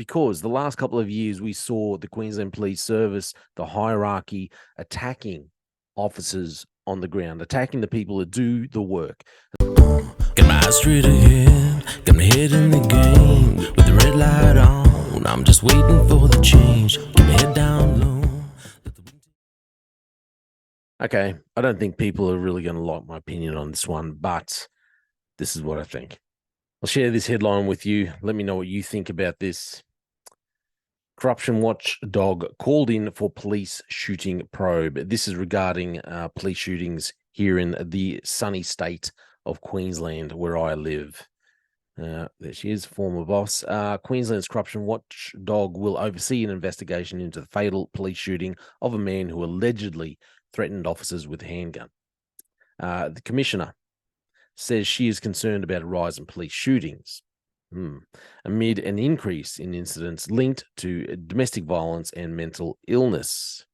because the last couple of years we saw the Queensland Police Service, the hierarchy, attacking officers on the ground, attacking the people that do the work. Got my eyes straight ahead, got my head in the game. With the red light on, I'm just waiting for the change. Get my head down low. Okay, I don't think people are really going to like my opinion on this one, but this is what I think. I'll share this headline with you. Let me know what you think about this. Corruption watchdog called in for police shooting probe. This is regarding police shootings here in the sunny state of Queensland, where I live. There she is, former boss. Queensland's corruption watchdog will oversee an investigation into the fatal police shooting of a man who allegedly threatened officers with a handgun. The commissioner says she is concerned about a rise in police shootings amid an increase in incidents linked to domestic violence and mental illness.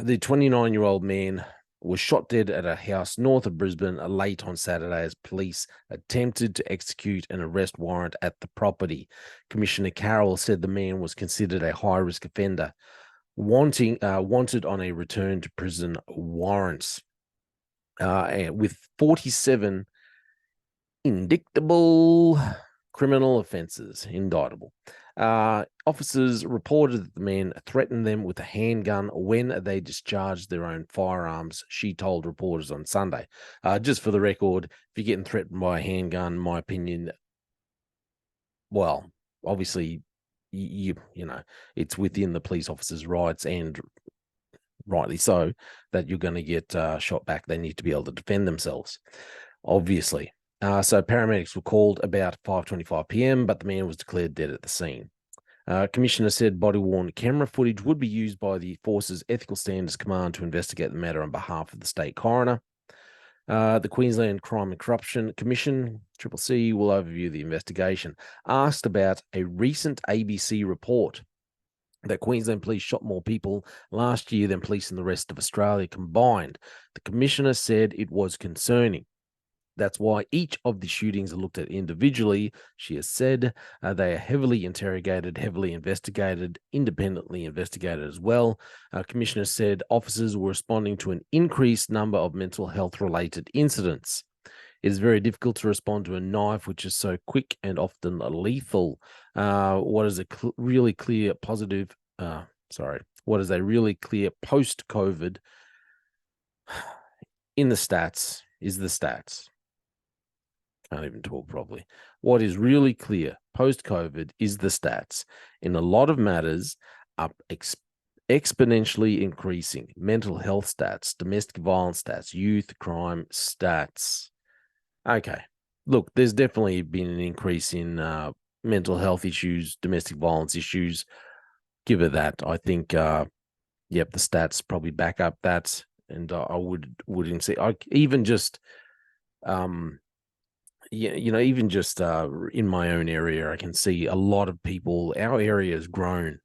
The 29-year-old man was shot dead at a house north of Brisbane late on Saturday as police attempted to execute an arrest warrant at the property. Commissioner Carroll said the man was considered a high-risk offender, wanted on a return to prison warrants, with 47 indictable criminal offences indictable. Officers reported that the man threatened them with a handgun when they discharged their own firearms, she told reporters on Sunday. Just for the record, if you're getting threatened by a handgun, in my opinion, well, obviously, you know, it's within the police officer's rights, and rightly so, that you're going to get shot back. They need to be able to defend themselves, obviously. So paramedics were called about 5:25 p.m., but the man was declared dead at the scene. Commissioner said body-worn camera footage would be used by the Force's Ethical Standards Command to investigate the matter on behalf of the state coroner. The Queensland Crime and Corruption Commission, CCC, will overview the investigation. Asked about a recent ABC report that Queensland police shot more people last year than police in the rest of Australia combined, the commissioner said it was concerning. That's why each of the shootings are looked at individually, she has said. They are heavily interrogated, heavily investigated, independently investigated as well. Commissioner said officers were responding to an increased number of mental health-related incidents. It is very difficult to respond to a knife which is so quick and often lethal. What is a really clear positive, what is a really clear post-COVID in the stats is the stats. Can't even talk properly. What is really clear post-COVID is the stats. In a lot of matters, up exponentially increasing. Mental health stats, domestic violence stats, youth crime stats. Okay, look, there's definitely been an increase in mental health issues, domestic violence issues. Give it that. I think, the stats probably back up that, and I wouldn't say even just even just in my own area, I can see a lot of people. Our area has grown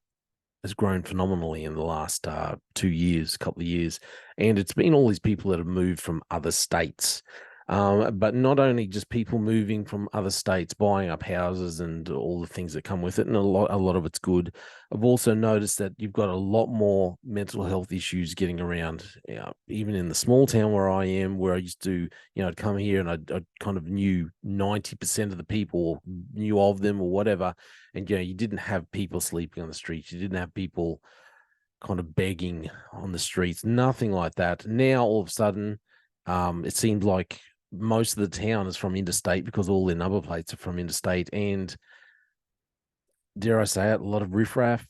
phenomenally in the last 2 years, couple of years, and it's been all these people that have moved from other states. But not only just people moving from other states, buying up houses and all the things that come with it, and a lot of it's good. I've also noticed that you've got a lot more mental health issues getting around, even in the small town where I am, where I used to, I'd come here and I kind of knew 90% of the people, or knew of them or whatever, and you didn't have people sleeping on the streets, you didn't have people kind of begging on the streets, nothing like that. Now all of a sudden, it seems like most of the town is from interstate because all their number plates are from interstate, and dare I say it, a lot of riffraff.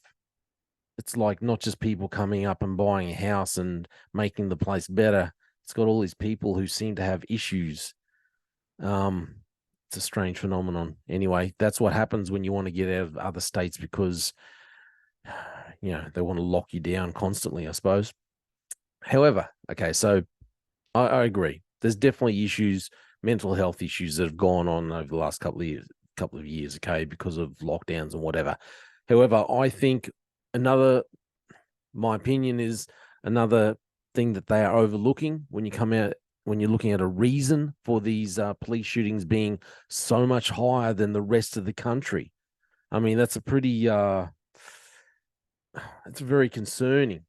It's like not just people coming up and buying a house and making the place better. It's got all these people who seem to have issues. It's a strange phenomenon. Anyway, that's what happens when you want to get out of other states, because they want to lock you down constantly, I suppose. However, okay, so I agree. There's definitely issues, mental health issues that have gone on over the last couple of years, okay, because of lockdowns and whatever. However, I think my opinion is another thing that they are overlooking when you're looking at a reason for these police shootings being so much higher than the rest of the country. I mean, that's a pretty it's very concerning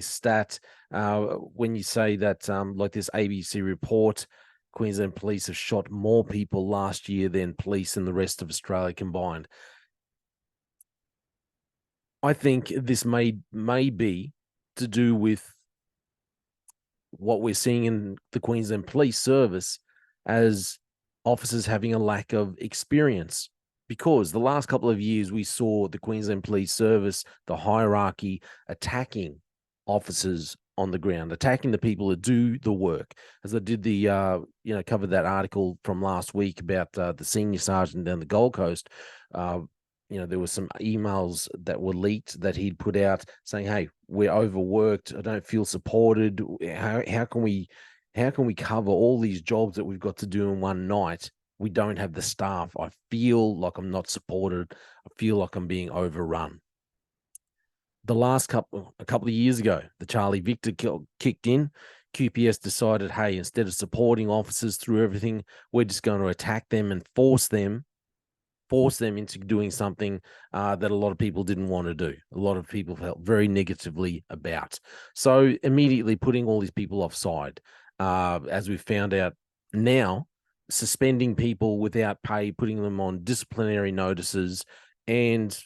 stat when you say that like this ABC report, Queensland police have shot more people last year than police in the rest of Australia combined. I think this may be to do with what we're seeing in the Queensland Police Service as officers having a lack of experience. Because the last couple of years, we saw the Queensland Police Service, the hierarchy, attacking officers on the ground, attacking the people that do the work. As I did covered that article from last week about the senior sergeant down the Gold Coast. There were some emails that were leaked that he'd put out saying, "Hey, we're overworked. I don't feel supported. How can we cover all these jobs that we've got to do in one night? We don't have the staff. I feel like I'm not supported. I feel like I'm being overrun." A couple of years ago, the Charlie Victor kicked in. QPS decided, hey, instead of supporting officers through everything, we're just going to attack them and force them into doing something that a lot of people didn't want to do. A lot of people felt very negatively about. So immediately putting all these people offside, as we found out now, suspending people without pay, putting them on disciplinary notices, and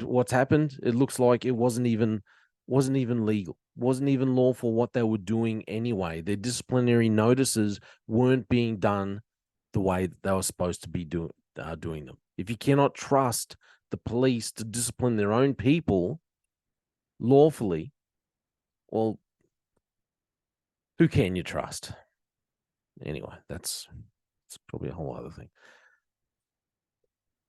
what's happened? It looks like it wasn't even legal, wasn't even lawful what they were doing anyway. Their disciplinary notices weren't being done the way that they were supposed to be doing them. If you cannot trust the police to discipline their own people lawfully, well, who can you trust? Anyway, that's probably a whole other thing.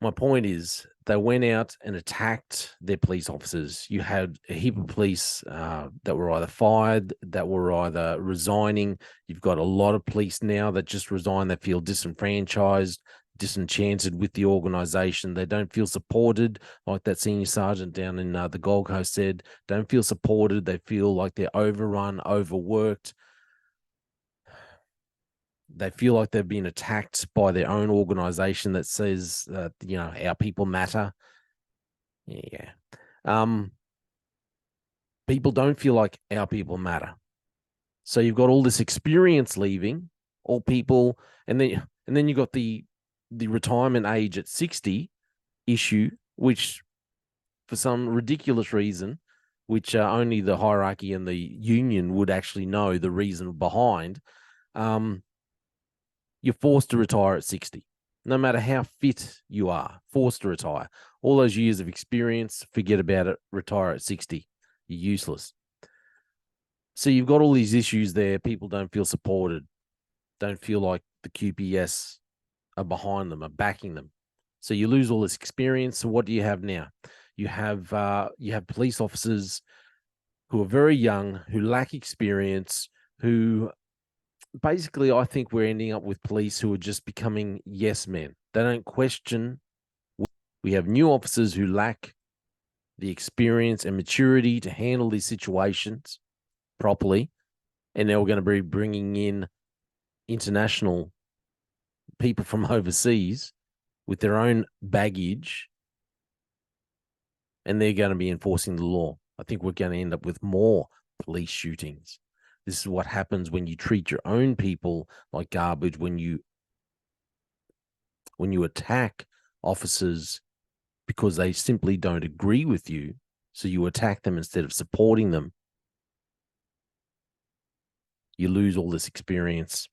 My point is, they went out and attacked their police officers. You had a heap of police that were either fired, that were either resigning. You've got a lot of police now that just resign. They feel disenfranchised, disenchanted with the organisation. They don't feel supported, like that senior sergeant down in the Gold Coast said. Don't feel supported. They feel like they're overrun, overworked. They feel like they've been attacked by their own organization that says that, our people matter. Yeah. People don't feel like our people matter. So you've got all this experience leaving, all people, and then you've got the retirement age at 60 issue, which for some ridiculous reason, which only the hierarchy and the union would actually know the reason behind, you're forced to retire at 60. No matter how fit you are, forced to retire. All those years of experience, forget about it, retire at 60. You're useless. So you've got all these issues there. People don't feel supported, don't feel like the QPS are behind them, are backing them. So you lose all this experience. So what do you have now? You have police officers who are very young, who lack experience, who basically, I think we're ending up with police who are just becoming yes men. They don't question. We have new officers who lack the experience and maturity to handle these situations properly. And now we're going to be bringing in international people from overseas with their own baggage, and they're going to be enforcing the law. I think we're going to end up with more police shootings. This is what happens when you treat your own people like garbage, when you attack officers because they simply don't agree with you. So you attack them instead of supporting them. You lose all this experience.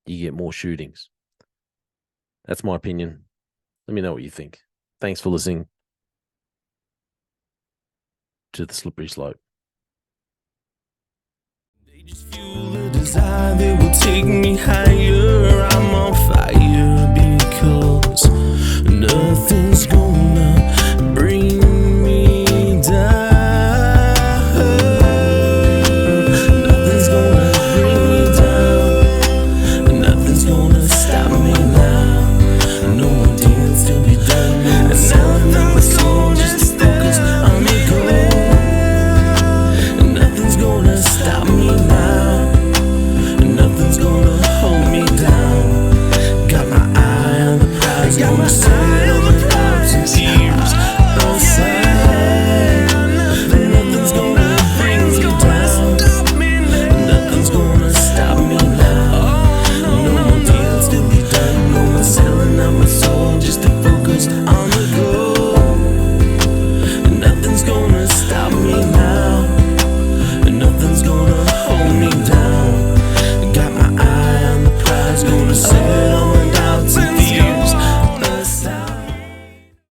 You get more shootings. That's my opinion. Let me know what you think. Thanks for listening to The Slippery Slope. They just fuel the desire that will take me higher. I'm on fire because nothing's gonna bring me down. Nothing's gonna bring me down. Nothing's gonna stop me now. No more demons to be done. Nothing's gonna just focus on me goal. Nothing's gonna stop me now. Nothing's gonna hold me down. tired of the problems.